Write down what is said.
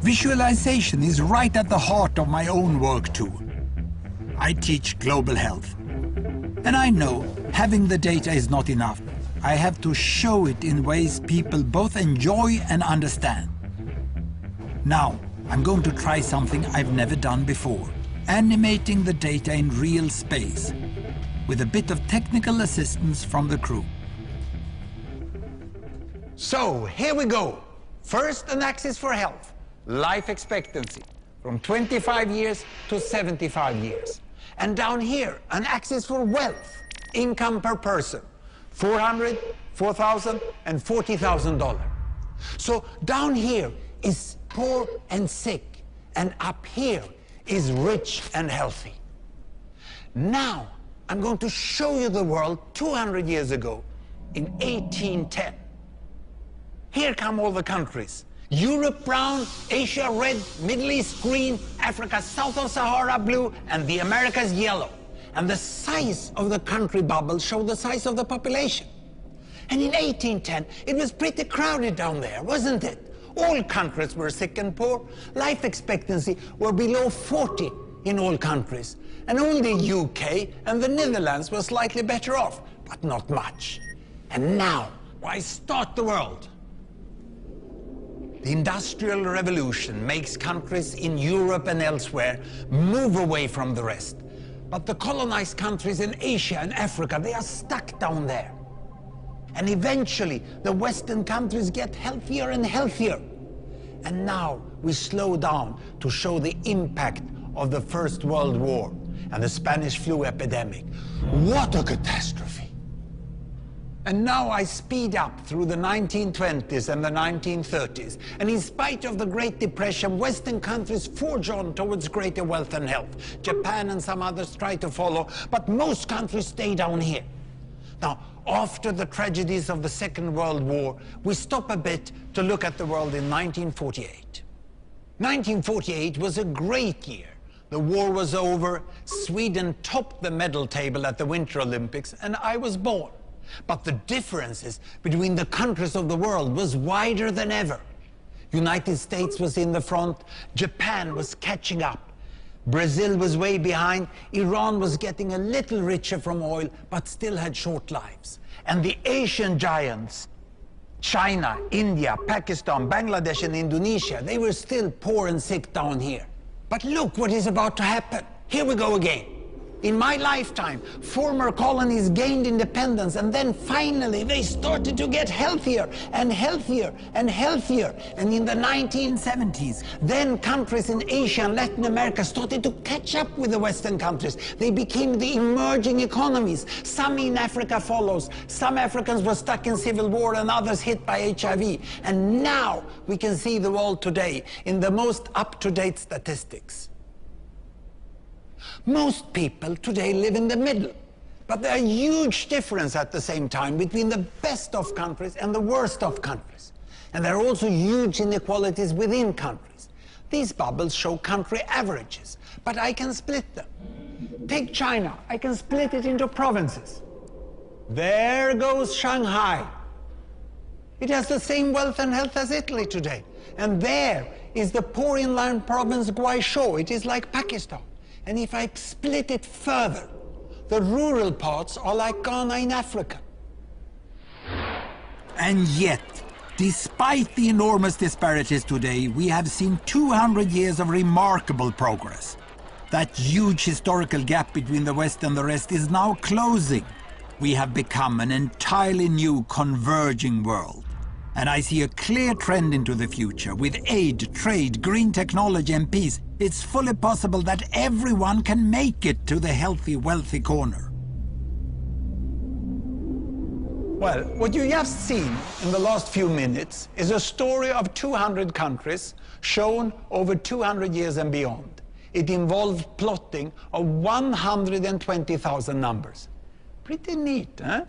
Visualization is right at the heart of my own work too. I teach global health. And I know having the data is not enough. I have to show it in ways people both enjoy and understand. Now, I'm going to try something I've never done before. Animating the data in real space, with a bit of technical assistance from the crew. So, here we go. First, an axis for health, life expectancy, from 25 years to 75 years. And down here, an axis for wealth, income per person, $400, $4,000, and $40,000. So down here is poor and sick, and up here is rich and healthy. Now, I'm going to show you the world 200 years ago, in 1810. Here come all the countries. Europe brown, Asia red, Middle East green, Africa south of Sahara blue, and the Americas yellow. And the size of the country bubbles show the size of the population. And in 1810, it was pretty crowded down there, wasn't it? All countries were sick and poor. Life expectancy were below 40 in all countries. And only UK and the Netherlands were slightly better off, but not much. And now, why start the world? The Industrial Revolution makes countries in Europe and elsewhere move away from the rest. But the colonized countries in Asia and Africa, they are stuck down there. And eventually, the Western countries get healthier and healthier. And now we slow down to show the impact of the First World War and the Spanish flu epidemic. What a catastrophe! And now I speed up through the 1920s and the 1930s. And in spite of the Great Depression, Western countries forge on towards greater wealth and health. Japan and some others try to follow, but most countries stay down here. Now, after the tragedies of the Second World War, we stop a bit to look at the world in 1948. 1948 was a great year. The war was over, Sweden topped the medal table at the Winter Olympics, and I was born. But the differences between the countries of the world was wider than ever. United States was in the front, Japan was catching up. Brazil was way behind, Iran was getting a little richer from oil, but still had short lives. And the Asian giants, China, India, Pakistan, Bangladesh, and Indonesia, they were still poor and sick down here. But look what is about to happen. Here we go again. In my lifetime, former colonies gained independence, and then finally they started to get healthier and healthier and healthier. And in the 1970s, then countries in Asia and Latin America started to catch up with the Western countries. They became the emerging economies. Some in Africa follows. Some Africans were stuck in civil war and others hit by HIV. And now we can see the world today in the most up-to-date statistics. Most people today live in the middle, but there are huge differences at the same time between the best of countries and the worst of countries. And there are also huge inequalities within countries. These bubbles show country averages, but I can split them. Take China, I can split it into provinces. There goes Shanghai. It has the same wealth and health as Italy today. And there is the poor inland province Guizhou. It is like Pakistan. And if I split it further, the rural parts are like Ghana in Africa. And yet, despite the enormous disparities today, we have seen 200 years of remarkable progress. That huge historical gap between the West and the rest is now closing. We have become an entirely new converging world. And I see a clear trend into the future. With aid, trade, green technology and peace, it's fully possible that everyone can make it to the healthy, wealthy corner. Well, what you just seen in the last few minutes is a story of 200 countries shown over 200 years and beyond. It involved plotting of 120,000 numbers. Pretty neat, huh?